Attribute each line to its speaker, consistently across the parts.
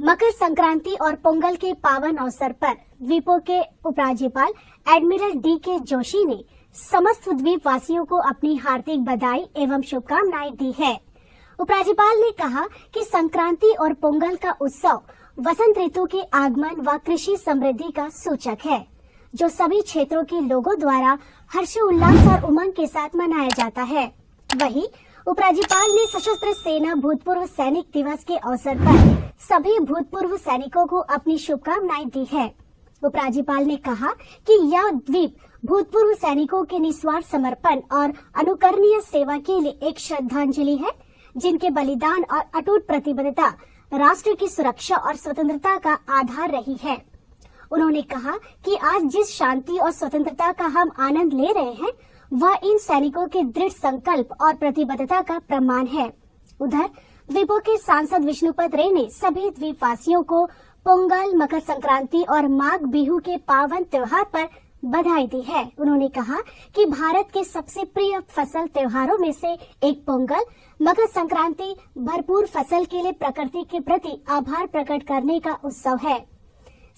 Speaker 1: मकर संक्रांति और पोंगल के पावन अवसर पर द्वीपों के उपराज्यपाल एडमिरल डी.के. जोशी ने समस्त द्वीप वासियों को अपनी हार्दिक बधाई एवं शुभकामनाएं दी है। उपराज्यपाल ने कहा कि संक्रांति और पोंगल का उत्सव वसंत ऋतु के आगमन व कृषि समृद्धि का सूचक है, जो सभी क्षेत्रों के लोगों द्वारा हर्षोल्लास और उमंग के साथ मनाया जाता है। वहीं उपराज्यपाल ने सशस्त्र सेना भूतपूर्व सैनिक दिवस के अवसर पर सभी भूतपूर्व सैनिकों को अपनी शुभकामनाएं दी है। उपराज्यपाल ने कहा कि यह द्वीप भूतपूर्व सैनिकों के निस्वार्थ समर्पण और अनुकरणीय सेवा के लिए एक श्रद्धांजलि है, जिनके बलिदान और अटूट प्रतिबद्धता राष्ट्र की सुरक्षा और स्वतंत्रता का आधार रही है। उन्होंने कहा कि आज जिस शांति और स्वतंत्रता का हम आनंद ले रहे हैं, वह इन सैनिकों के दृढ़ संकल्प और प्रतिबद्धता का प्रमाण है। उधर द्वीपों के सांसद विष्णुपद रे ने सभी द्वीपवासियों को पोंगल, मकर संक्रांति और माघ बिहू के पावन त्योहार पर बधाई दी है। उन्होंने कहा कि भारत के सबसे प्रिय फसल त्योहारों में से एक पोंगल, मकर संक्रांति भरपूर फसल के लिए प्रकृति के प्रति आभार प्रकट करने का उत्सव है।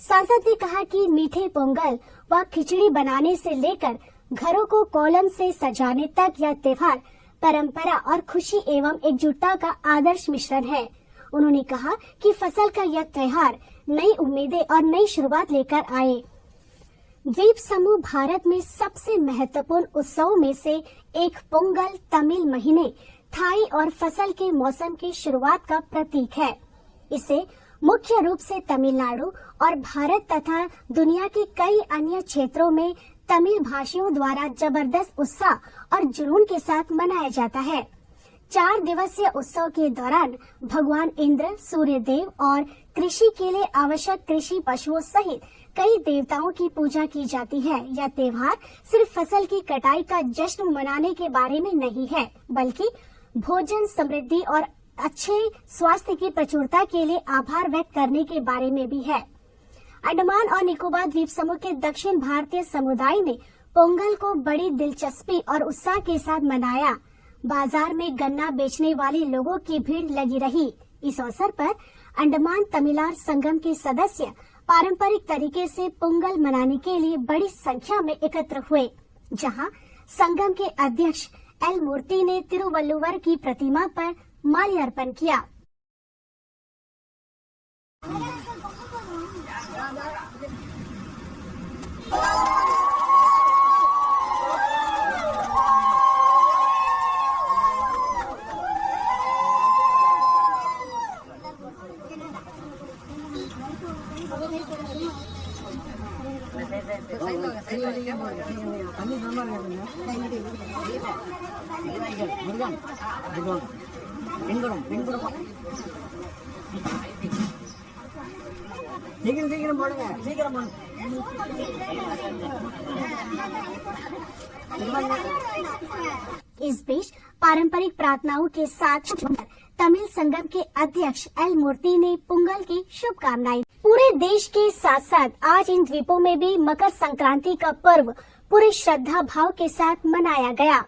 Speaker 1: सांसद ने कहा कि मीठे पोंगल व खिचड़ी बनाने से लेकर घरों को कोलम से सजाने तक यह त्योहार परंपरा और खुशी एवं एकजुटता का आदर्श मिश्रण है। उन्होंने कहा कि फसल का यह त्योहार नई उम्मीदें और नई शुरुआत लेकर आए। द्वीप समूह भारत में सबसे महत्वपूर्ण उत्सवों में से एक पोंगल तमिल महीने थाई और फसल के मौसम की शुरुआत का प्रतीक है। इसे मुख्य रूप से तमिलनाडु और भारत तथा दुनिया के कई अन्य क्षेत्रों में तमिल भाषियों द्वारा जबरदस्त उत्साह और जुनून के साथ मनाया जाता है। 4 दिवसीय उत्सव के दौरान भगवान इंद्र, सूर्य देव और कृषि के लिए आवश्यक कृषि पशुओं सहित कई देवताओं की पूजा की जाती है। यह त्योहार सिर्फ फसल की कटाई का जश्न मनाने के बारे में नहीं है, बल्कि भोजन, समृद्धि और अच्छे स्वास्थ्य की प्रचुरता के लिए आभार व्यक्त करने के बारे में भी है। अंडमान और निकोबार द्वीप समूह के दक्षिण भारतीय समुदाय ने पोंगल को बड़ी दिलचस्पी और उत्साह के साथ मनाया। बाजार में गन्ना बेचने वाले लोगों की भीड़ लगी रही। इस अवसर पर अंडमान तमिलार संगम के सदस्य पारंपरिक तरीके से पोंगल मनाने के लिए बड़ी संख्या में एकत्र हुए, जहां संगम के अध्यक्ष एल मूर्ति ने तिरुवल्लुवर की प्रतिमा पर माल्यार्पण किया। इस बीच पारंपरिक प्रार्थनाओं के साथ तमिल संगम के अध्यक्ष एल मूर्ति ने पोंगल की शुभकामनाएं। पूरे देश के साथ साथ आज इन द्वीपों में भी मकर संक्रांति का पर्व पूरे श्रद्धा भाव के साथ मनाया गया।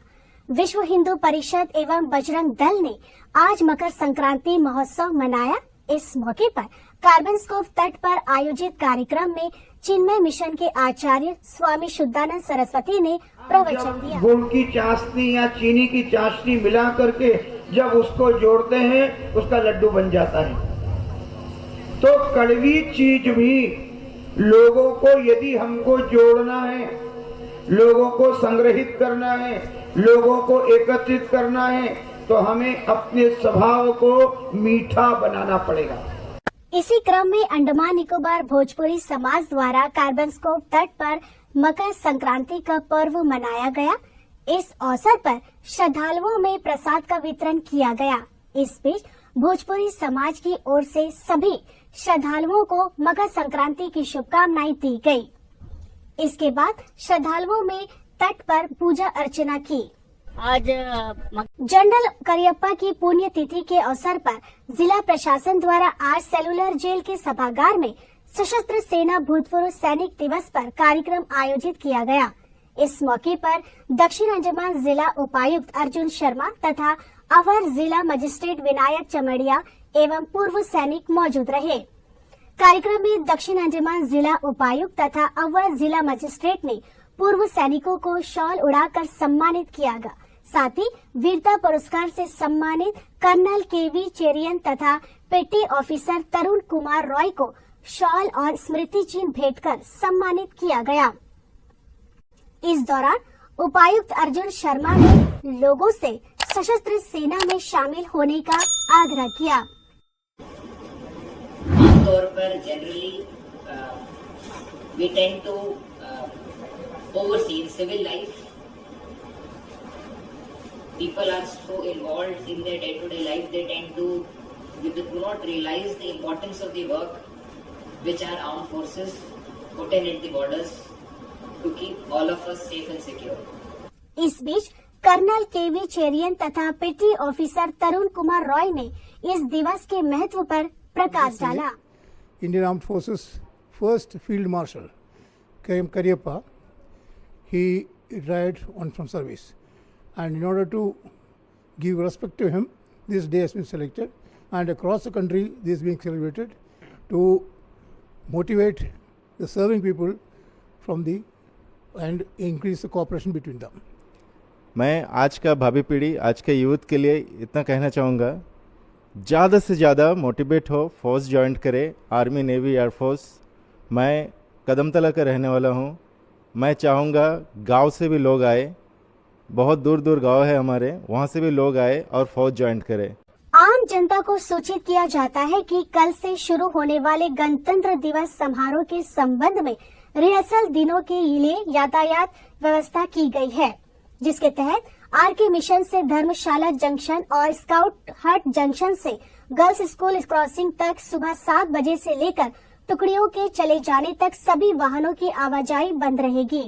Speaker 1: विश्व हिंदू परिषद एवं बजरंग दल ने आज मकर संक्रांति महोत्सव मनाया। इस मौके पर कार्बनस्कोप तट पर आयोजित कार्यक्रम में चिन्मय मिशन के आचार्य स्वामी शुद्धानंद सरस्वती ने प्रवचन दिया।
Speaker 2: गुड़ की चाशनी या चीनी की चाशनी मिला करके जब उसको जोड़ते हैं, उसका लड्डू बन जाता है। तो कड़वी चीज भी लोगों को यदि हमको जोड़ना है, लोगों को संग्रहित करना है, लोगों को एकत्रित करना है, तो हमें अपने स्वभाव को मीठा बनाना पड़ेगा।
Speaker 1: इसी क्रम में अंडमान निकोबार भोजपुरी समाज द्वारा कार्बनस्कोप तट पर मकर संक्रांति का पर्व मनाया गया। इस अवसर पर श्रद्धालुओं में प्रसाद का वितरण किया गया। इस बीच भोजपुरी समाज की ओर से सभी श्रद्धालुओं को मकर संक्रांति की शुभकामनाएं दी गई। इसके बाद श्रद्धालुओं में तट पर पूजा अर्चना की।
Speaker 3: आज
Speaker 1: जनरल करियप्पा की पुण्य तिथि के अवसर पर जिला प्रशासन द्वारा आज सेलुलर जेल के सभागार में सशस्त्र सेना भूतपूर्व सैनिक दिवस पर कार्यक्रम आयोजित किया गया। इस मौके पर दक्षिण अंडमान जिला उपायुक्त अर्जुन शर्मा तथा अवर जिला मजिस्ट्रेट विनायक चमड़िया एवं पूर्व सैनिक मौजूद रहे। कार्यक्रम में दक्षिण अंडमान जिला उपायुक्त तथा अवर जिला मजिस्ट्रेट ने पूर्व सैनिकों को शॉल उड़ाकर सम्मानित किया गया। साथ ही वीरता पुरस्कार से सम्मानित कर्नल केवी चेरियन तथा पेटी ऑफिसर तरुण कुमार रॉय को शॉल और स्मृति चिन्ह भेंट कर सम्मानित किया गया। इस दौरान उपायुक्त अर्जुन शर्मा ने लोगों से सशस्त्र सेना में शामिल होने का आग्रह किया।
Speaker 3: आमतौर पर generally we tend to oversee in civil life. People are so involved in their day-to-day life, they tend to do not realize the importance of the work which our armed forces put in at the borders to keep all of us safe and secure.
Speaker 1: इस बीच colonel केवी चेरियन तथा पेटी officer तरुण कुमार रॉय ने इस दिवस के महत्व पर प्रकाश डाला।
Speaker 4: Indian Armed Forces first Field Marshal K.M. Cariappa, he retired on from service, and in order to give respect to him, this day has been selected, and across the country this is being celebrated to motivate the serving people from the and increase the cooperation between them.
Speaker 5: मैं आज का भावी पीढ़ी, आज के youth के लिए इतना कहना चाहूँगा, ज़्यादा से ज़्यादा मोटिवेट हो, फोर्स ज्वाइन करे, आर्मी, नेवी, एयरफोर्स। मैं कदमतला का रहने वाला हूँ। मैं चाहूँगा गांव से भी लोग आए, बहुत दूर दूर गांव है हमारे, वहाँ से भी लोग आए और फौज ज्वाइन करें।
Speaker 1: आम जनता को सूचित किया जाता है कि कल से शुरू होने वाले गणतंत्र दिवस समारोह के संबंध में रिहर्सल दिनों के लिए यातायात व्यवस्था की गई है, जिसके तहत आरके मिशन से धर्मशाला जंक्शन और स्काउट हट जंक्शन से गर्ल्स स्कूल क्रॉसिंग तक सुबह 7 बजे से लेकर टुकड़ियों के चले जाने तक सभी वाहनों की आवाजाही बंद रहेगी।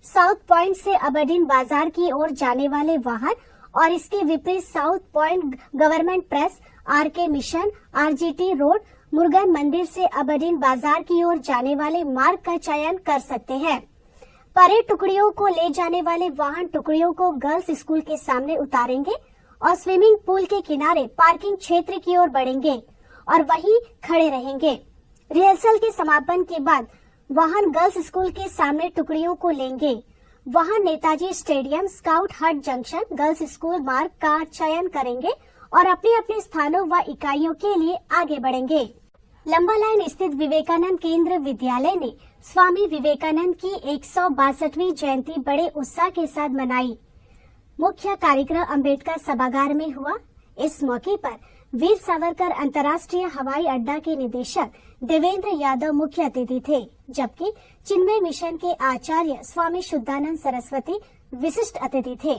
Speaker 1: साउथ पॉइंट से अबरडीन बाजार की ओर जाने वाले वाहन और इसके विपरीत South Point Government Press, RK Mission, RGT Road, Murugan मंदिर से अबरडीन बाजार की ओर जाने वाले मार्ग का चयन कर सकते हैं। परेड टुकड़ियों को ले जाने वाले वाहन टुकड़ियों को गर्ल्स स्कूल के सामने उतारेंगे और स्विमिंग पूल के किनारे पार्किंग क्षेत्र की ओर बढ़ेंगे और वहीं खड़े रहेंगे। रिहर्सल के समापन के बाद वाहन गर्ल्स स्कूल के सामने टुकड़ियों को लेंगे। वाहन नेताजी स्टेडियम, स्काउट हट जंक्शन, गर्ल्स स्कूल मार्ग का चयन करेंगे और अपने अपने स्थानों व इकाइयों के लिए आगे बढ़ेंगे। लंबा लाइन स्थित विवेकानंद केंद्र विद्यालय ने स्वामी विवेकानंद की 162वीं जयंती बड़े उत्साह के साथ मनाई। मुख्य कार्यक्रम अम्बेडकर सभागार में हुआ। इस मौके पर वीर सावरकर अंतर्राष्ट्रीय हवाई अड्डा के निदेशक देवेंद्र यादव मुख्य अतिथि थे, जबकि चिन्मय मिशन के आचार्य स्वामी शुद्धानंद सरस्वती विशिष्ट अतिथि थे।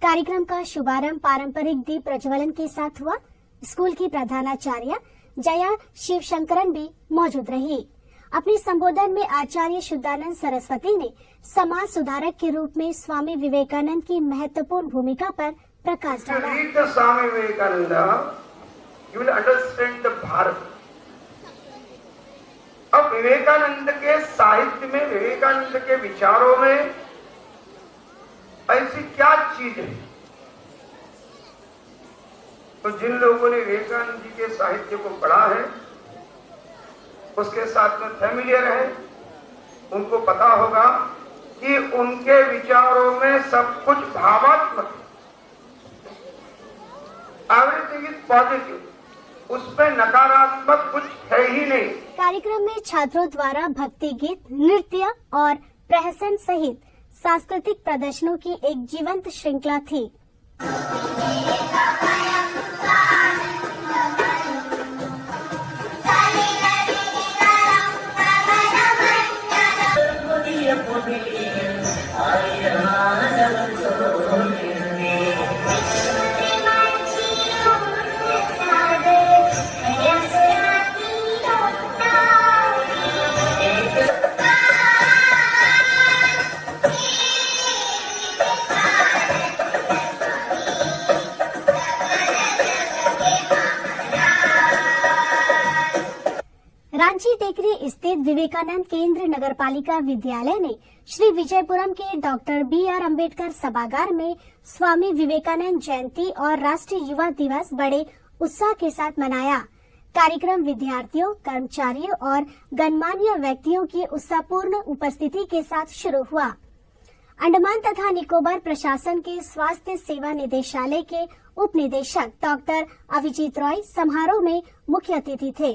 Speaker 1: कार्यक्रम का शुभारंभ पारंपरिक दीप प्रज्वलन के साथ हुआ। स्कूल की प्रधानाचार्य जया शिवशंकरन भी मौजूद रही। अपने संबोधन में आचार्य शुद्धानंद सरस्वती ने समाज सुधारक के रूप में स्वामी विवेकानंद की महत्वपूर्ण भूमिका पर प्रकाश डाला।
Speaker 2: Read the Swami Vivekananda, you will understand the Bharat. अब विवेकानंद के साहित्य में, विवेकानंद के विचारों में ऐसी क्या चीज है, तो जिन लोगों ने विवेकानंद जी के साहित्य को पढ़ा है, उसके साथ में फैमिलियर है, उनको पता होगा कि उनके विचारों में सब कुछ भावात्मक है। एवरीथिंग इज पॉजिटिव, उसमें नकारात्मक कुछ है ही नहीं।
Speaker 1: कार्यक्रम में छात्रों द्वारा भक्ति गीत, नृत्य और प्रहसन सहित सांस्कृतिक प्रदर्शनों की एक जीवंत श्रृंखला थी। रांची टेकरी स्थित विवेकानंद केंद्र नगरपालिका विद्यालय ने श्री विजयपुरम के डॉक्टर बी.आर. अम्बेडकर सभागार में स्वामी विवेकानंद जयंती और राष्ट्रीय युवा दिवस बड़े उत्साह के साथ मनाया। कार्यक्रम विद्यार्थियों, कर्मचारियों और गणमान्य व्यक्तियों की उत्साहपूर्ण उपस्थिति के साथ शुरू हुआ। अंडमान तथा निकोबार प्रशासन के स्वास्थ्य सेवा निदेशालय के उप निदेशक डॉक्टर अभिजीत रॉय समारोह में मुख्य अतिथि थे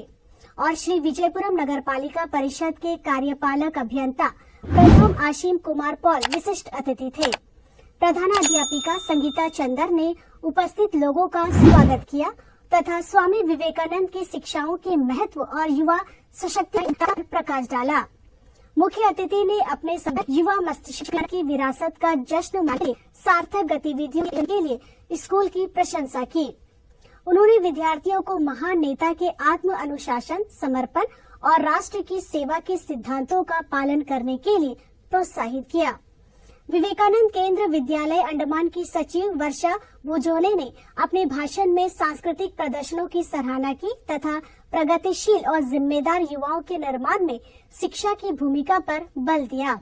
Speaker 1: और श्री विजयपुरम नगरपालिका परिषद के कार्यपालक अभियंता प्रथम आशीम कुमार पॉल विशिष्ट अतिथि थे। प्रधानाध्यापिका संगीता चंदर ने उपस्थित लोगों का स्वागत किया तथा स्वामी विवेकानंद की शिक्षाओं के महत्व और युवा सशक्तिकरण पर प्रकाश डाला। मुख्य अतिथि ने अपने युवा मस्तिष्क की विरासत का जश्न मनाने सार्थक गतिविधियों के लिए स्कूल की प्रशंसा की। उन्होंने विद्यार्थियों को महान नेता के आत्म अनुशासन, समर्पण और राष्ट्र की सेवा के सिद्धांतों का पालन करने के लिए प्रोत्साहित किया। विवेकानंद केंद्र विद्यालय अंडमान की सचिव वर्षा भुजोले ने अपने भाषण में सांस्कृतिक प्रदर्शनों की सराहना की तथा प्रगतिशील और जिम्मेदार युवाओं के निर्माण में शिक्षा की भूमिका पर बल दिया।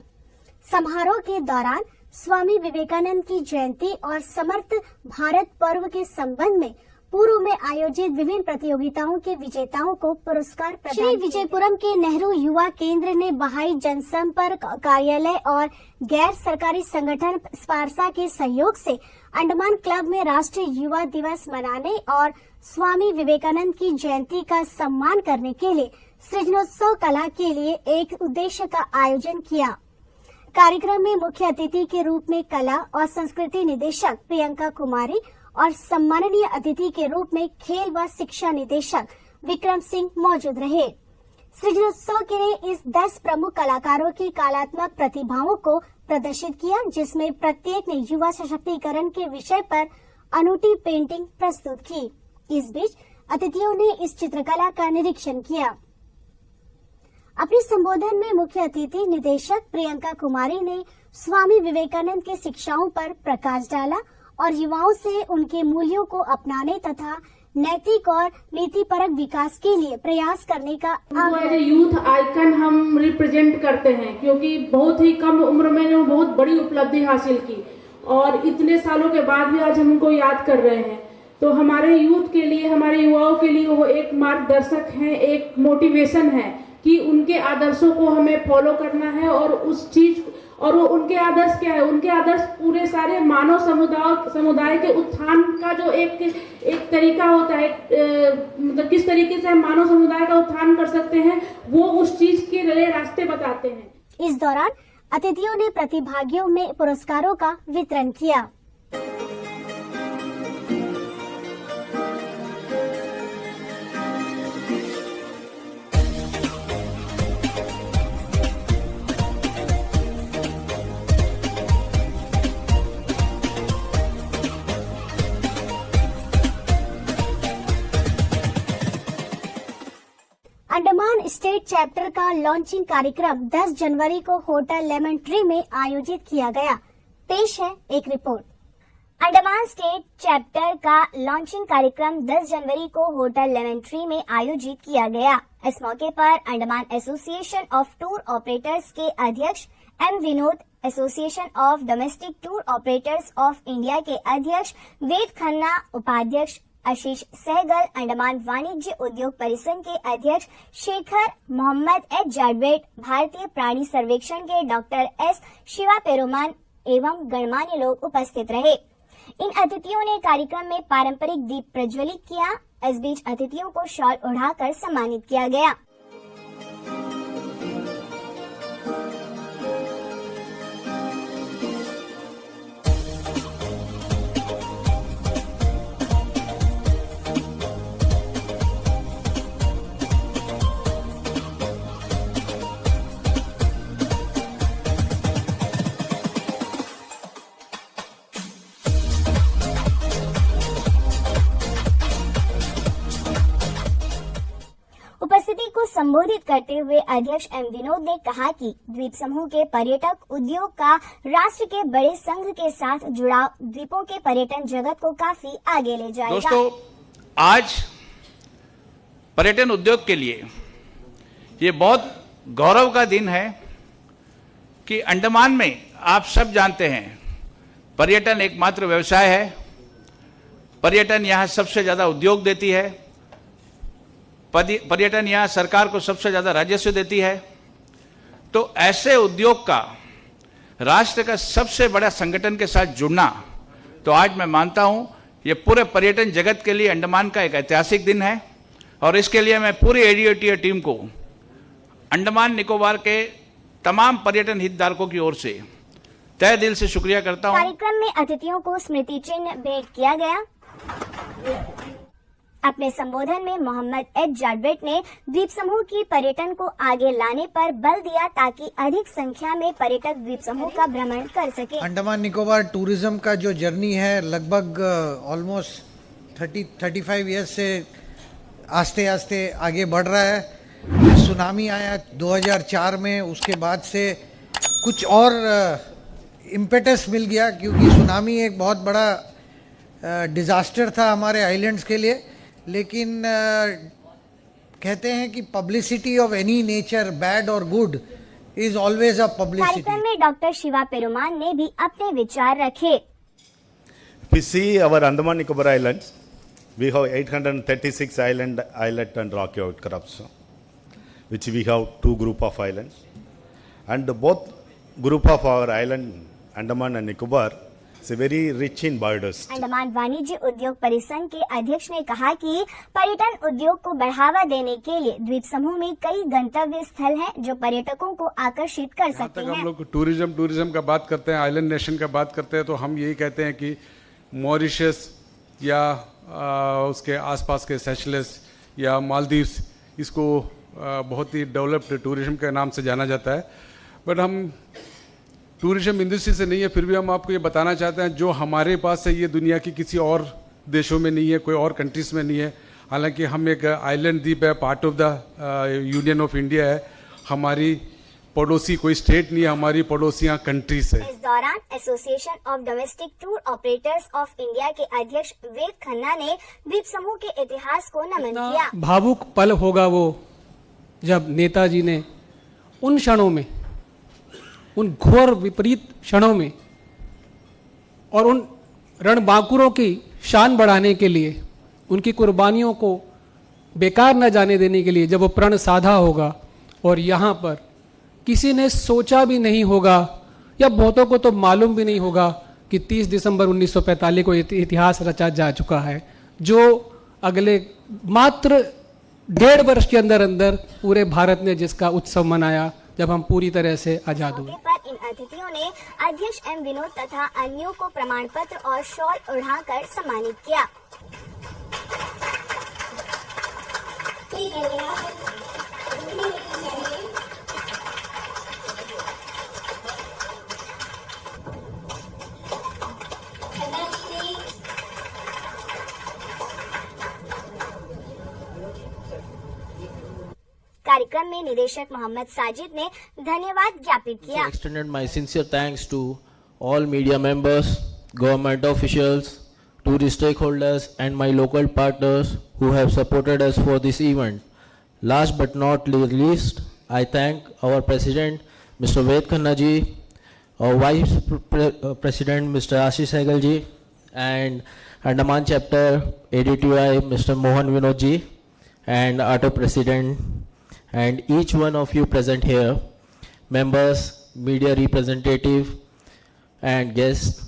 Speaker 1: समारोह के दौरान स्वामी विवेकानंद की जयंती और समर्थ भारत पर्व के संबंध में पूर्व में आयोजित विभिन्न प्रतियोगिताओं के विजेताओं को पुरस्कार प्रदान किए। श्री विजयपुरम के नेहरू युवा केंद्र ने बहाई जनसंपर्क कार्यालय और गैर सरकारी संगठन स्पार्सा के सहयोग से अंडमान क्लब में राष्ट्रीय युवा दिवस मनाने और स्वामी विवेकानंद की जयंती का सम्मान करने के लिए सृजनोत्सव कला के लिए एक उद्देश्य का आयोजन किया। कार्यक्रम में मुख्य अतिथि के रूप में कला और संस्कृति निदेशक प्रियंका कुमारी और सम्माननीय अतिथि के रूप में खेल व शिक्षा निदेशक विक्रम सिंह मौजूद रहे। सृजनोत्सव के लिए इस 10 प्रमुख कलाकारों की कलात्मक प्रतिभाओं को प्रदर्शित किया, जिसमें प्रत्येक ने युवा सशक्तिकरण के विषय पर अनूठी पेंटिंग प्रस्तुत की। इस बीच अतिथियों ने इस चित्रकला का निरीक्षण किया। अपने संबोधन में मुख्य अतिथि निदेशक प्रियंका कुमारी ने स्वामी विवेकानंद की शिक्षाओं पर प्रकाश डाला और युवाओं से उनके मूल्यों को अपनाने तथा नैतिक और नीतिपरक विकास के लिए प्रयास करने का
Speaker 6: यूथ आइकन हम रिप्रेजेंट करते हैं, क्योंकि बहुत ही कम उम्र में उन्होंने बहुत बड़ी उपलब्धि हासिल की और इतने सालों के बाद भी आज हम उनको याद कर रहे हैं। तो हमारे यूथ के लिए, हमारे युवाओं के लिए वो एक मार्गदर्शक हैं, एक मोटिवेशन है कि उनके आदर्शों को हमें फॉलो करना है और उस चीज और वो उनके आदर्श क्या है, उनके आदर्श पूरे सारे मानव समुदाय के उत्थान का जो एक तरीका होता है, मतलब किस तरीके से हम मानव समुदाय का उत्थान कर सकते हैं, वो उस चीज के लिए रास्ते बताते हैं।
Speaker 1: इस दौरान अतिथियों ने प्रतिभागियों में पुरस्कारों का वितरण किया। अंडमान स्टेट चैप्टर का लॉन्चिंग कार्यक्रम 10 जनवरी को होटल लेमन ट्री में आयोजित किया गया। पेश है एक रिपोर्ट। अंडमान स्टेट चैप्टर का लॉन्चिंग कार्यक्रम 10 जनवरी को होटल लेमन ट्री में आयोजित किया गया। इस मौके पर Andaman association of tour operators के अध्यक्ष M Vinod, association of domestic tour operators of India के अध्यक्ष वेद खन्ना, उपाध्यक्ष आशीष सहगल, अंडमान वाणिज्य उद्योग परिसंघ के अध्यक्ष शेखर मोहम्मद एच जाडवेट, भारतीय प्राणी सर्वेक्षण के डॉक्टर एस शिवा पेरुमान एवं गणमान्य लोग उपस्थित रहे। इन अतिथियों ने कार्यक्रम में पारंपरिक दीप प्रज्वलित किया। इस बीच अतिथियों को शॉल ओढ़ाकर सम्मानित किया गया। उपस्थिति को संबोधित करते हुए अध्यक्ष एम विनोद ने कहा कि द्वीप समूह के पर्यटक उद्योग का राष्ट्र के बड़े संघ के साथ जुड़ाव द्वीपों के पर्यटन जगत को काफी आगे ले जाएगा।
Speaker 7: दोस्तों, आज पर्यटन उद्योग के लिए ये बहुत गौरव का दिन है कि अंडमान में आप सब जानते हैं पर्यटन एकमात्र व्यवसाय है। पर्यटन यहाँ सबसे ज्यादा उद्योग देती है। पर्यटन यहाँ सरकार को सबसे ज्यादा राजस्व देती है। तो ऐसे उद्योग का राष्ट्र का सबसे बड़ा संगठन के साथ जुड़ना, तो आज मैं मानता हूं ये पूरे पर्यटन जगत के लिए अंडमान का एक ऐतिहासिक दिन है। और इसके लिए मैं पूरी एडीओटीए टीम को अंडमान निकोबार के तमाम पर्यटन हितधारकों की ओर से तहे दिल से शुक्रिया करता हूं।
Speaker 1: कार्यक्रम में अतिथियों को स्मृति चिन्ह भेंट किया गया। अपने संबोधन में मोहम्मद एच जाडवेट ने द्वीप समूह की पर्यटन को आगे लाने पर बल दिया ताकि अधिक संख्या में पर्यटक द्वीप समूह का भ्रमण कर सके।
Speaker 8: अंडमान निकोबार टूरिज्म का जो जर्नी है लगभग ऑलमोस्ट 35 ईयर्स से आस्ते आस्ते आगे बढ़ रहा है। सुनामी आया 2004 में, उसके बाद से कुछ और इम्पेटस मिल गया, क्योंकि सुनामी एक बहुत बड़ा डिजास्टर था हमारे आइलैंड्स के लिए। लेकिन कहते हैं कि publicity of any nature, bad और good, is always a publicity.
Speaker 1: कार्यक्रम में डॉक्टर शिवा पेरुमाल ने भी अपने विचार रखे।
Speaker 9: We see our Andaman Nicobar Islands. We have 836 islet and rocky outcrops, which we have 2 group of islands, and both group of our island Andaman and Nicobar is very rich in biodiversity.
Speaker 1: Andaman वाणिज्य उद्योग परिसंघ के अध्यक्ष ने कहा कि पर्यटन उद्योग को बढ़ावा देने के लिए द्वीप समूह में कई गंतव्य स्थल हैं जो पर्यटकों को आकर्षित कर सकते हैं।
Speaker 10: हम लोग टूरिज्म का बात करते हैं, आइलैंड नेशन का बात करते हैं, तो हम यही कहते हैं कि मॉरिशस या उसके आसपास के सेशेल्स या मालदीव्स, इसको बहुत ही डेवलप्ड टूरिज्म के नाम से जाना जाता है। बट हम टूरिज्म इंडस्ट्री से नहीं है, फिर भी हम आपको ये बताना चाहते हैं जो हमारे पास है ये दुनिया की किसी और देशों में नहीं है, कोई और कंट्रीज में नहीं है। हालांकि हम एक आइलैंड द्वीप है, part of the union of India है। हमारी पड़ोसी कोई स्टेट नहीं है, हमारी पड़ोसियां कंट्रीज है।
Speaker 1: इस दौरान association of domestic tour operators of India के अध्यक्ष वेद खन्ना ने द्वीप समूह के इतिहास को नमन किया।
Speaker 11: भावुक पल होगा वो जब नेताजी ने उन क्षणों में, उन घोर विपरीत क्षणों में और उन रणबांकुरों की शान बढ़ाने के लिए, उनकी कुर्बानियों को बेकार न जाने देने के लिए जब वो प्रण साधा होगा, और यहाँ पर किसी ने सोचा भी नहीं होगा या बहुतों को तो मालूम भी नहीं होगा कि 30 दिसंबर 1945 को इतिहास रचा जा चुका है, जो अगले मात्र 1.5 वर्ष के अंदर अंदर पूरे भारत ने जिसका उत्सव मनाया जब हम पूरी तरह से आजाद हुए।
Speaker 1: पर इन अतिथियों ने अध्यक्ष एम विनोद तथा अन्यों को प्रमाण पत्र और शॉल ओढ़ाकर सम्मानित किया। कार्यक्रम में निदेशक मोहम्मद साजिद ने धन्यवाद ज्ञापित किया।
Speaker 12: I extended my sincere thanks to all media members, government officials, tourist stakeholders and my local partners who have supported us for this event. Last but not least, I thank our President, Mr. Ved Khanna ji, our Vice President, Mr. Ashish Sehgal ji, and Andaman Chapter ADTI, Mr. Mohan Vinod ji, and Auto President, and each one of you present here, members, media representative and guests,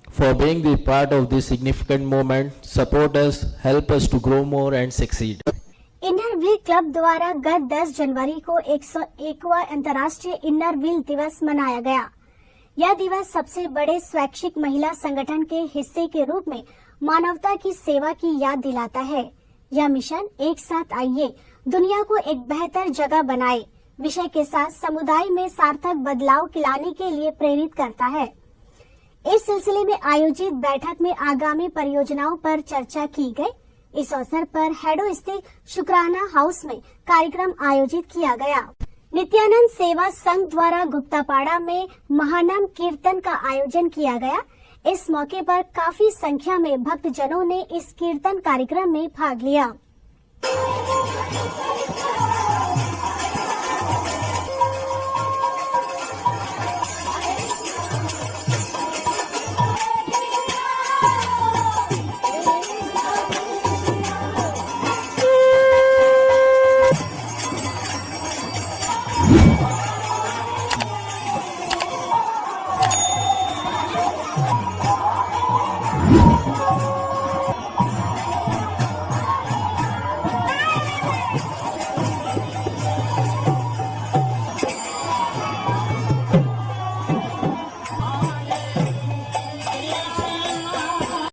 Speaker 12: for being the part of this significant moment. Support us, help us to grow more and succeed.
Speaker 1: Inner wheel club द्वारा गत 10 जनवरी को 101वां अंतर्राष्ट्रीय inner wheel दिवस मनाया गया। यह दिवस सबसे बड़े स्वैच्छिक महिला संगठन के हिस्से के रूप में मानवता की सेवा की याद दिलाता है। यह मिशन एक साथ आइए दुनिया को एक बेहतर जगह बनाए विषय के साथ समुदाय में सार्थक बदलाव लाने के लिए प्रेरित करता है। इस सिलसिले में आयोजित बैठक में आगामी परियोजनाओं पर चर्चा की गई। इस अवसर पर हेडो स्थित शुक्राना हाउस में कार्यक्रम आयोजित किया गया। नित्यानंद सेवा संघ द्वारा गुप्तापाड़ा में महानाम कीर्तन का आयोजन किया गया। इस मौके पर काफी संख्या में भक्तजनों ने इस कीर्तन कार्यक्रम में भाग लिया।